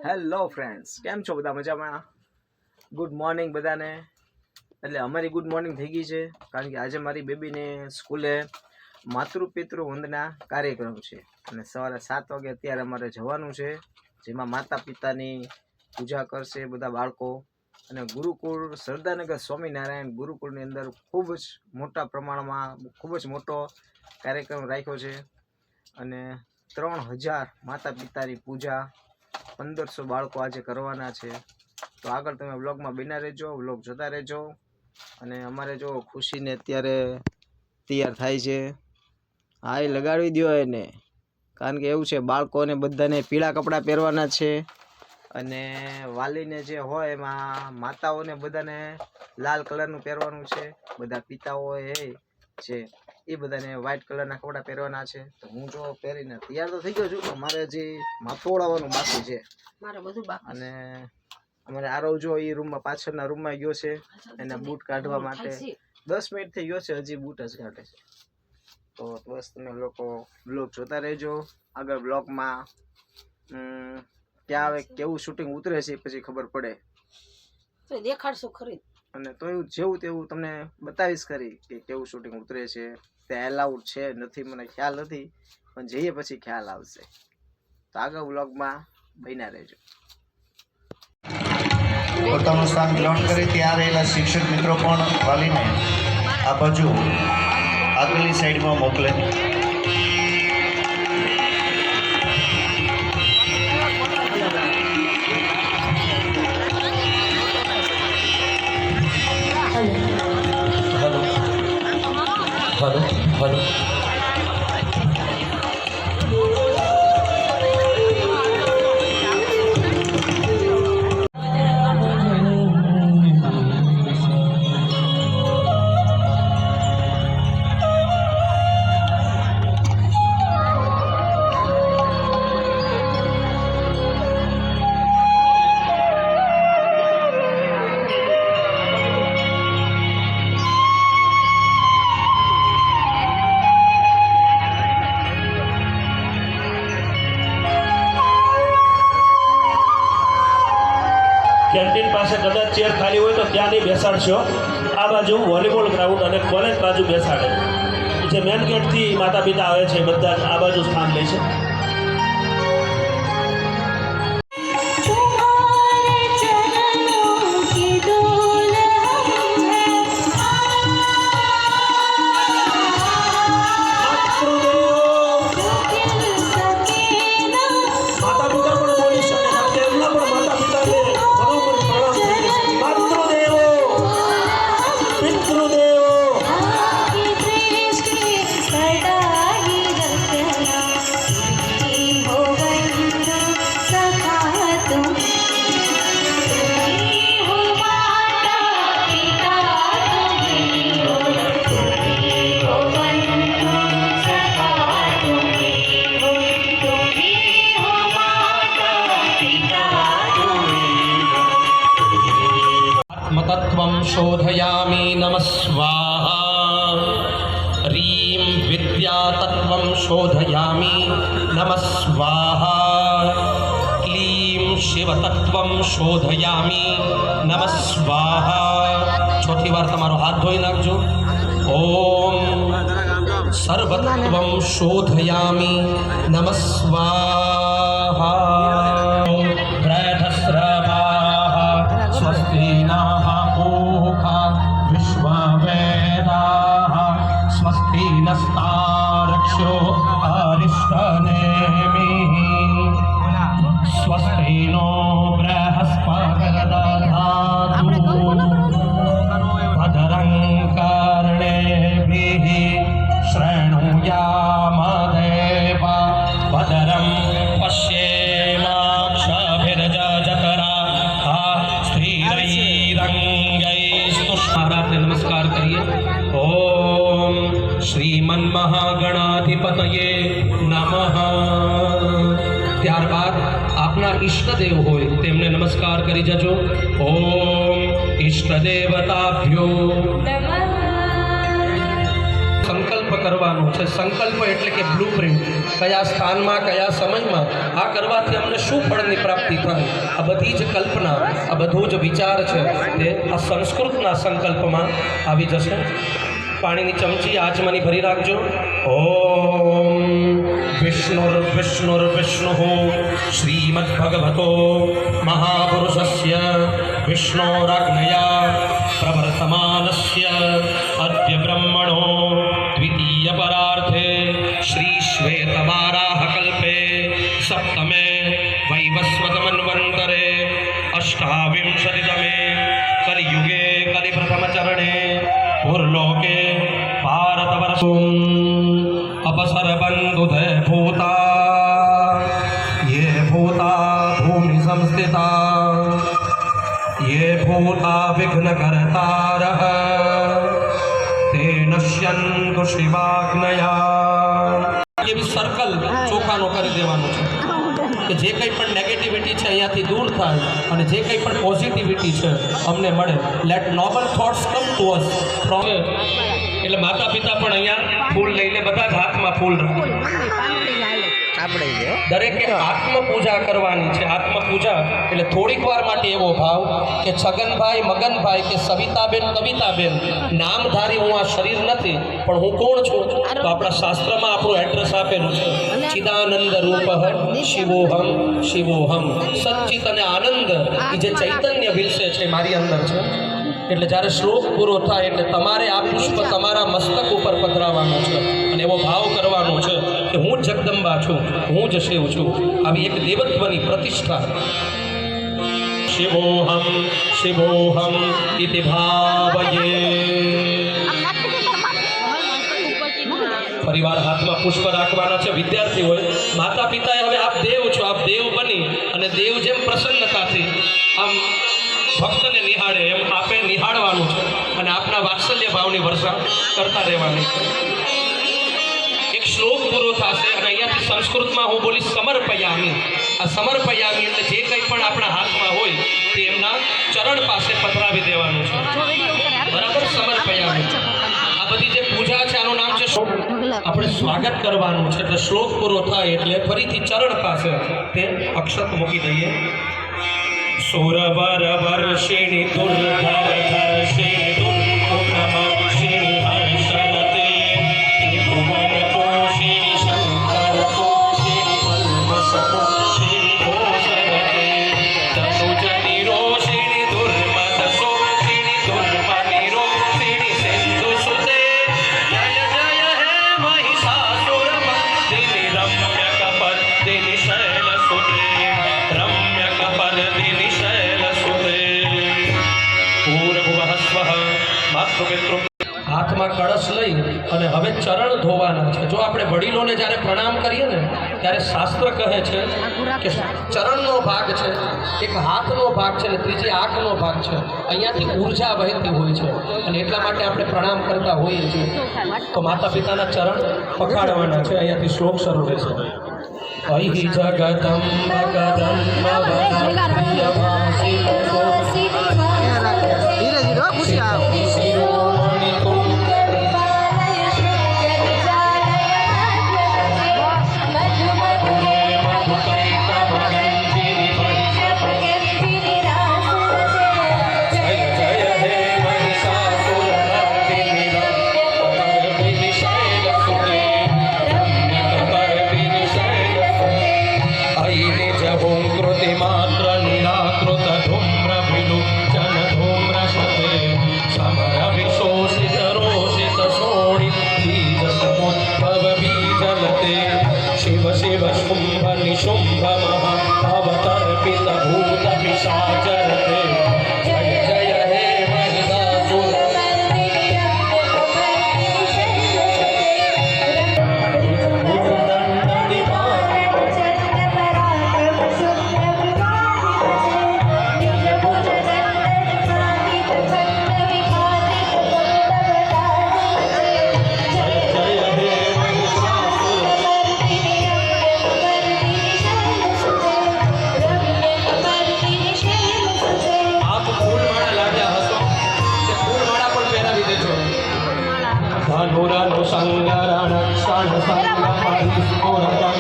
Hello friends, કેમ છો બધા? મજામાં? ગુડ મોર્નિંગ બધાને. એટલે અમારી ગુડ મોર્નિંગ થઈ ગઈ છે, કારણ કે આજે મારી બેબીને સ્કૂલે માતૃપિતૃ વંદના કાર્યક્રમ છે અને સવારે 7 વાગે અત્યારે અમારે જવાનું છે, જેમાં માતા પિતાની પૂજા કરશે બધા બાળકો. અને ગુરુકુળ સરદારનગર સ્વામિનારાયણ ગુરુકુળની અંદર ખૂબ જ મોટા પ્રમાણમાં ખૂબ જ મોટો કાર્યક્રમ રાખ્યો છે અને 3000 માતા પિતાની પૂજા, 1500 બાળકો આજે કરવાના છે. તો આગળ તમે વ્લોગમાં બન્યા રહેજો, વ્લોગ જોતા રહેજો. અને અમારે જો ખુશીને અત્યારે તૈયાર થાય છે. હા, એ લગાડી દો એને, કારણ કે એવું છે બાળકોને બધાને પીળા કપડાં પહેરવાના છે અને વાલીને જે હોય એમાં માતાઓને બધાને લાલ કલરનું પહેરવાનું છે. બધા પિતાઓ છે એ બધાને વ્હાઇટ કલરના કપડાં પહેરવાના છે. તો હું જો પહેરીને તૈયાર તો થઈ ગયો છું, પણ મારે હજી માથું ઓળાવવાનું બાકી છે. અને અમારે આરવ જો એ રૂમમાં પાછળના રૂમમાં ગયો છે એના બૂટ કાઢવા માટે. 10 મિનિટ થઈ ગયો છે, હજી બૂટ જ કાઢે છે. તો બસ તમે લોકો બ્લોગ જોતા રહેજો. આગળ બ્લોગમાં ક્યાં આવે કેવું શૂટિંગ ઉતરે છે પછી ખબર પડે, તો દેખાડશું ખરી. અને તો એવું જેવું તેવું તમને બતાવીશ ખરી કે કેવું શૂટિંગ ઉતરે છે. તે એલાઉડ છે નથી મને ખ્યાલ નથી, પણ જઈએ પછી ખ્યાલ આવશે. તો આગળ વ્લોગમાં બન્યા રહેજો. પોતાનું સ્થાન ગ્રહણ કરી ત્યાં રહેલા શિક્ષક મિત્રો પણ વાલીને આ બાજુ આગળની સાઈડમાં મોકલે. હલો હલો કેન્ટીન પાસે કદાચ ચેર ખાલી હોય તો ત્યાં નહીં બેસાડશો. આ બાજુ વોલીબોલ ગ્રાઉન્ડ અને કોલેજ બાજુ બેસાડે. જે મેન ગેટથી માતા પિતા આવે છે બધા આ બાજુ સ્થાન લે છે. तत्त्वं शोधयामि नमः स्वाहा. ह्रीं विद्यातत्त्वं शोधयामि नमः स्वाहा. क्लीं शिवतत्त्वं शोधयामि नमः स्वाहा. ચોથી વાર તમારો હાથ ધોઈ નાખજો. ઓમ સર્વતત્ત્વં શોધયામિ નમઃ સ્વાહા. વ્રધસ્રવાઃ સ્વસ્તિ નઃ પૂષા વિશ્વવેદાઃ સ્વસ્તિ નસ્તારક્ષો અરિષ્ટનેમિः. સ્વસ્તિ નો બૃહસ્પતિર્દધાતુ ભદ્રં કર્ણેभिः શૃણુયામ દેવા ભદ્રં પશ્યેમાક્ષભિર્જજરાः સ્થિરૈરંગૈસ્તુષ્મારાતે નમસ્કાર કરીએ. ઓમ શ્રીમન્મહાગણાધિપતયે નમઃ. ત્યારબાદ આપના ઈષ્ટદેવ હોય તેમને નમસ્કાર કરી જજો. ઓમ ઈષ્ટદેવતાભ્યો સંકલ્પ કરવાનો છે. સંકલ્પ એટલે કે બ્લુપ્રિન્ટ, કયા સ્થાનમાં કયા સમયમાં આ કરવાથી અમને શું ફળની પ્રાપ્તિ થાય, આ બધી જ કલ્પના, આ બધો જ વિચાર છે તે આ સંસ્કૃતના સંકલ્પમાં આવી જશે. પાણીની ચમચી આચમની ભરી રાખજો. ઓમ વિષ્ણુ શ્રીમદ્ભગવતો મહાપુરુષસ્ય વિષ્ણોરાજ્ઞયા પ્રવર્તમાનસ્ય અદ્ય બ્રહ્મણો દ્વિતીય પરાર્થે શ્રી શ્વેતવારાહ કલ્પે સપ્તમે વૈવસ્વત મન્વંતરે અષ્ટાવિંશતિતમે કલિયુગે કલિપ્રથમ ચરણે ભૂર્લોકે ભારતવર્ષું अपसरबन्धुते भूता ये भूता भूमि संस्थिता ये भूता विघ्नकर्तारः ते नश्यन्तु शिवाग्नया. ये भी સર્કલ ચોખાનો કરી દેવાનો છે કે જે કંઈ પણ નેગેટિવિટી છે અહીંયાથી દૂર થાય અને જે કંઈ પણ પોઝિટિવિટી છે અમને મળે. Let noble thoughts come to us from. એટલે માતા પિતા પણ અહીંયા ફૂલ લઈને બધા જ હાથમાં ફૂલ રાખે. દરેકે આત્મપૂજા કરવાની છે. આત્મપૂજા એટલે થોડીક વાર માટે એવો ભાવ કે છગનભાઈ, મગનભાઈ કે સવિતાબેન, કવિતાબેન નામધારી હું આ શરીર નથી, પણ હું કોણ છું? તો આપણા શાસ્ત્રમાં આપણું એડ્રેસ આપેલું છે. ચિદાનંદ રૂપ શિવોહમ શિવોહમ. સચ્ચિત અને આનંદ એ જે ચૈતન્ય વિલસે છે મારી અંદર છે. એટલે જ્યારે શ્લોક પૂરો થાય એટલે તમારે આ પુષ્પ તમારા મસ્તક ઉપર પધરાવવાનું છે અને એવો ભાવ કરવાનો છે કે હું જ જગદંબા છું, હું જ શિવ છું. આવી એક દેવત્વની પ્રતિષ્ઠા. શિવોહમ શિવોહમ ઇતિ ભાવયે. પરિવાર હાથમાં પુષ્પ રાખવાના છે. વિદ્યાર્થી હોય, માતા પિતાએ હવે આપ દેવ છો, આપ દેવ બની અને દેવ જેમ પ્રસન્નતાથી આમ ભક્તને નિહાળે એમ આપે નિહાળવાનું છે અને આપના વાત્સલ્ય ભાવની વર્ષા કરતા રહેવાની છે. એક શ્લોક પૂરો થશે અને અહીંયાથી સંસ્કૃતમાં હું બોલીશ સમર્પયામી. આ સમર્પયામી એટલે જે કંઈ પણ આપણા હાથમાં હોય તે એમના ચરણ પાસે પધરાવી દેવાનું છે. બરાબર? સમર્પયામી. આ બધી જે પૂજા છે આનું નામ છે આપણે સ્વાગત કરવાનું છે. એટલે શ્લોક પૂરો થાય એટલે ફરીથી ચરણ પાસે તે અક્ષત મૂકી દઈએ. સુરવર વર્ષિણી દુર્ધર ધર્ષિણી દુર્ગુણમક્ષિણી હર્ષરતે ભુવન પોષિણી શંકર પોષિણી પલ્મસપોષિણી ભોષરતે તનુજની રોષિણી દુર્મદ શોષિણી દુર્મની રોષિણી સિંધુ સુતે જય જય હે મહિષાસુરમર્દિની રમ્ય કપર્દિની શૈલ સુતે રમ્ય કપર્દિની હાથમાં કળશ લઈ અને હવે ચરણ ધોવાના છે. જો આપણે વડીલોને જ્યારે પ્રણામ કરીએ ને ત્યારે શાસ્ત્ર કહે છે કે ચરણનો ભાગ છે, એક હાથનો ભાગ છે અને ત્રીજી આંખનો ભાગ છે. અહીંયાથી ઉર્જા વહેતી હોય છે અને એટલા માટે આપણે પ્રણામ કરતા હોઈએ છીએ. તો માતા પિતાના ચરણ પખાડવાના છે. અહીંયાથી શ્લોક શરૂ રહેશે. અહિ જગદમ કૃતિ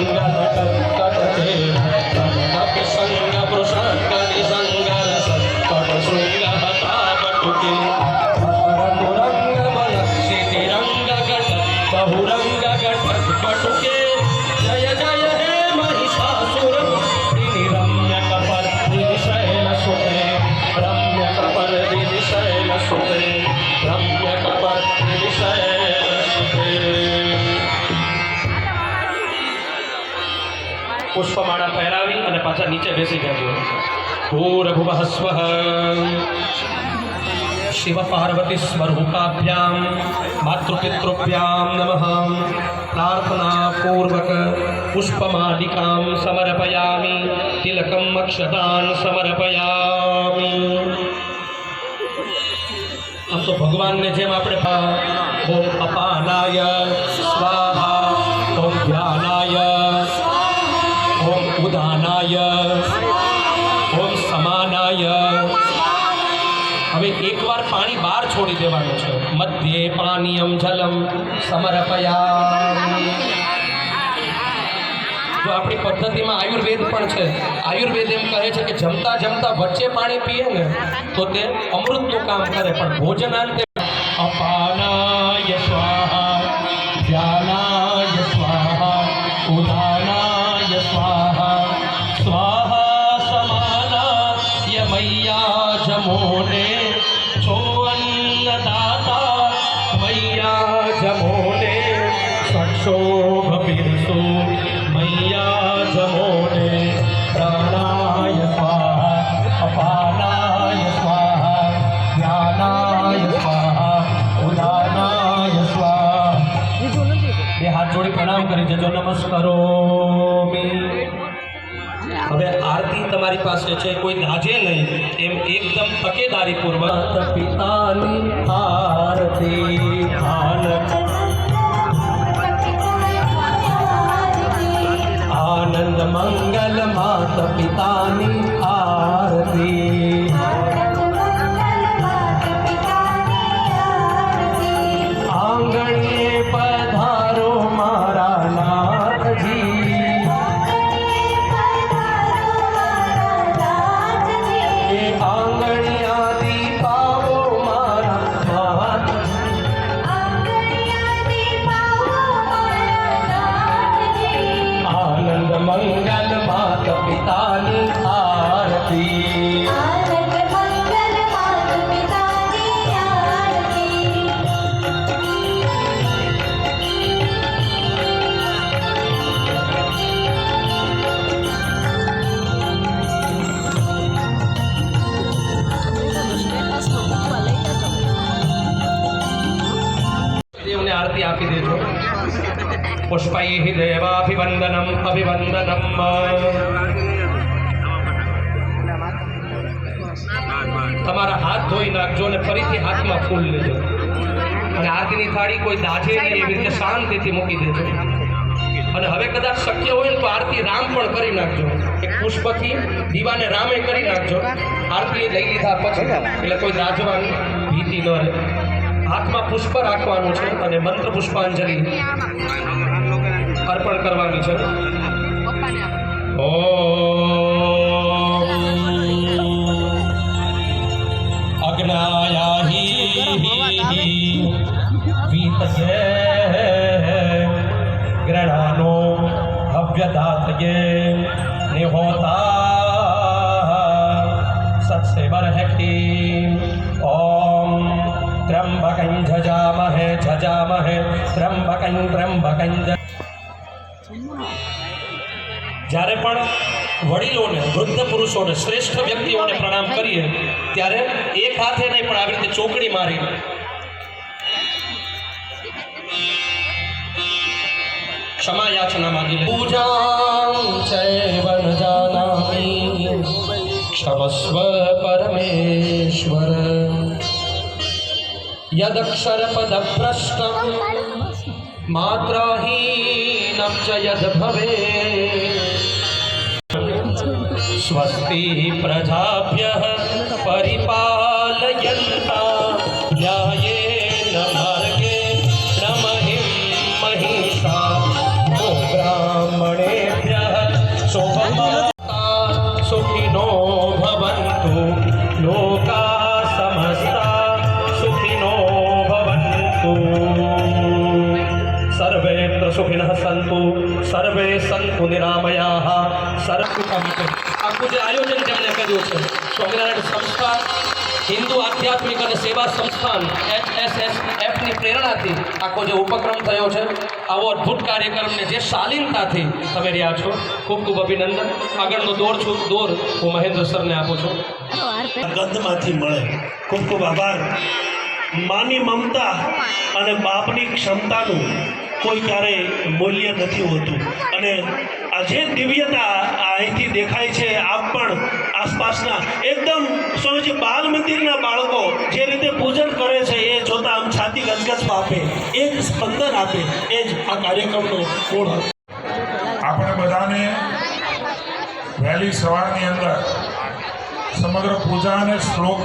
कटके कटके संग पुरुषांकनि संगरस कट शृंग हतावटुके रंग मनक्षिति रंग गट बहुरंग गट कटुके जय जय हे महिषासुर रम्य कपर शैल सुते रम्य कपर शैल सुते रम्य कपर शैल सुते। पुष्पमाळा પહેરાવી અને પાછા નીચે બેસી જાજો। ભૂર્ભુવઃ સ્વઃ शिव पार्वती स्वरूपाभ्याम मातृपितृभ्यां नमः। प्रार्थना पूर्वक पुष्पमालिकां समर्पयामि तिलकम् अक्षतान् समर्पयामि। हम तो भगवान ने जेम આપણે ओम अपानाय स्वाहा ओम ध्यानाय ओम उदानाय ओम समानाय। હવે એકવાર પાણી બહાર છોડી દેવાનું છે। મધ્યે પાનીયમ જલમ સમર્પયામિ। જો આપણી પદ્ધતિમાં આયુર્વેદ પણ છે। આયુર્વેદ એમ કહે છે કે જમતા જમતા વચ્ચે પાણી પીએ ને તો તે અમૃતનું કામ કરે, પણ ભોજનાંતે અપાનાય સ્વાહા ધ્યાનાય સ્વાહા ઉદાનાય સ્વાહા સ્વાહા સમાનાય મૈયા જમોને છો अन्नदाता मैया जमोने सक्षोभ बिरसो मैया जमोने प्राणाय स्वाहा अपानाय स्वाहा ध्यानाय स्वाहा उदानाय स्वाहा। બે હાથ જોડી પ્રણામ કરી દેજો, નમસ્કારોમિ। હવે આરતી તમારી પાસે છે, કોઈ દાજે નહીં એમ એકદમ તકેદારીપૂર્વક પિતાની આરતી આનંદ મંગલ માત પિતાની આરતી। આંગણીએ પધારો મારા નાથજી, मंगल मात पितानी आरती। आनंद मंगल मात पितानी आरती। देवने आरती आपी देजो। पुष्पैः देवाभिवन्दनम् अभिवन्दनम्। તમારા હાથ ધોઈ નાખજો અને ફરીથી હાથમાં ફૂલ લેજો અને આરતીની થાળી કોઈ દાજે નહીં એવી રીતે શાંતિથી મૂકી દેજો। અને હવે કદાચ શક્ય હોય તો આરતી રામ પણ કરી નાખજો। એક પુષ્પથી દીવાને રામે કરી નાખજો। આરતી લઈ લીધા પછી એટલે કોઈ દાજવાની ભીતિ ન રહે। હાથમાં પુષ્પ રાખવાનું છે અને મંત્ર પુષ્પાંજલિ अर्पण करवानी है। ओम अग्नायाहि वीतये ग्रणानो हव्यदातये निहोता सत्सेवर्हति। ओम त्र्यंबकं झजामहे झजामहे त्र्यंबकं त्र्यंबकं। જ્યારે પણ વડીલોને વૃદ્ધ પુરુષોને શ્રેષ્ઠ વ્યક્તિઓને પ્રણામ કરીએ ત્યારે એક હાથે નહીં પણ આવી રીતે ચોકડી મારી ક્ષમા યાચના માગી લે। પૂજાં ચૈવ ન જાનામિ ક્ષમસ્વ પરમેશ્વર यदक्षरपदभ्रष्टं मात्राहीनं च यद् भवेत् स्वस्ति प्रजाभ्यः परिपालयन्तां न्यायेन मार्गेण महिं महिषा गो ब्राह्मणे સર્વે સંતુ નિરામયાઃ સરસ્વતા માટે આખું જે આયોજન જેમણે કર્યું છે સ્વામિનારાયણ સંસ્થા હિન્દુ આધ્યાત્મિક અને સેવા સંસ્થાન HSSFની પ્રેરણાથી આખો જે ઉપક્રમ થયો છે આવો અદ્ભુત કાર્યક્રમને જે શાલીનતાથી તમે રહ્યા છો ખૂબ ખૂબ અભિનંદન. આગળનો દોર હું મહેન્દ્ર સરને આપું છું. ગંધમાંથી મળે. ખૂબ ખૂબ આભાર. માની મમતા અને બાપની ક્ષમતાનું કોઈ ક્યારેય મૂલ્ય નથી હોતું. અને આ જે દિવ્યતા અહીંથી દેખાય છે, આપ પણ આસપાસના એકદમ સ્વામીજી બાલ મંદિરના બાળકો જે રીતે પૂજન કરે છે એ જોતા આમ છાતી ગજગજ આપે, એ જ સ્પંદન આપે, એ જ આ કાર્યક્રમનો મૂળ હતો. આપણે બધાને વહેલી સવારની અંદર સમગ્ર પૂજા અને શ્લોક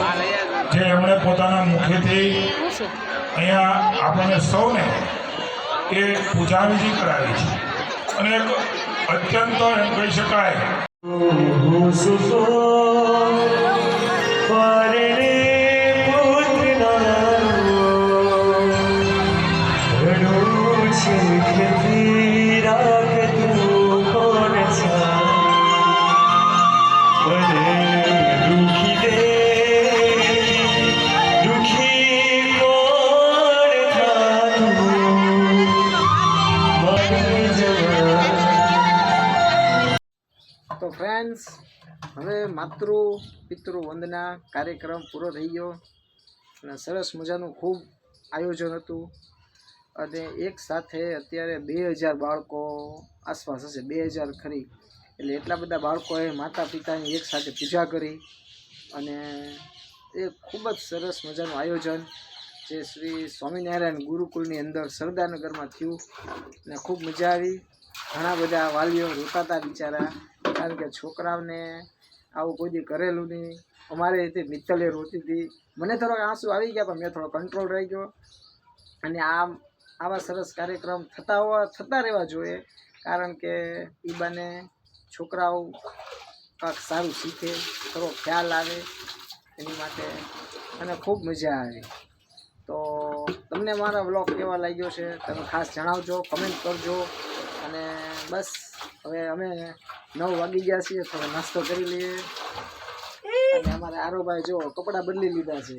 જે એમણે પોતાના મુખેથી અહીંયા આપણને સૌને એ પૂજાવિધિ કરાવી છે અને એક અત્યંત એમ કહી શકાય તો ફ્રેન્ડ્સ, હવે માતૃ પિતૃ વંદના કાર્યક્રમ પૂરો થઈ ગયો અને સરસ મજાનું ખૂબ આયોજન હતું. અને એક સાથે અત્યારે 2000 બાળકો આસપાસ હશે, 2000 ખરી, એટલે એટલા બધા બાળકોએ માતા પિતાની એક સાથે પૂજા કરી અને એ ખૂબ જ સરસ મજાનું આયોજન જે શ્રી સ્વામિનારાયણ ગુરુકુલની અંદર સરદારનગરમાં થયું અને ખૂબ મજા આવી. ઘણા બધા વાલીઓ રોતા હતા બિચારા, કારણ કે છોકરાઓને આવું કોઈ દી કરેલું નહીં. અમારે રીતે મિત્તલે રોતી હતી, મને થોડોક આંસુ આવી ગયા પણ મેં થોડો કંટ્રોલ રહી ગયો. અને આવા સરસ કાર્યક્રમ થતા રહેવા જોઈએ, કારણ કે એ બને છોકરાઓ કાંઈક સારું શીખે, થોડો ખ્યાલ આવે એની માટે, અને ખૂબ મજા આવે. તો તમને મારા વ્લોગ કેવા લાગ્યો છે તમે ખાસ જણાવજો, કમેન્ટ કરજો. અને બસ હવે અમે 9 વાગી ગયા છીએ, થોડો નાસ્તો કરી લઈએ. અને અમારે આરોભાઈ જો કપડાં બદલી લીધા છે,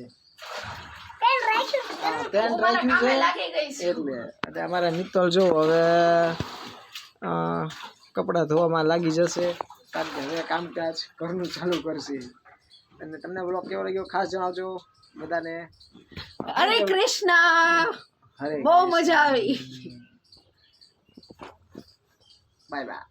પેન્ટ રાખ્યું છે એટલે. અને અમારા મિત્તલ જો હવે કપડાં ધોવામાં લાગી જશે, કારણ કે હવે કામકાજ ઘરનું ચાલુ કરશે. અને તમને બ્લોગ કેવો લાગ્યો ખાસ જણાવજો બધાને. હરે કૃષ્ણ, હરે બહુ મજા આવી. Bye bye.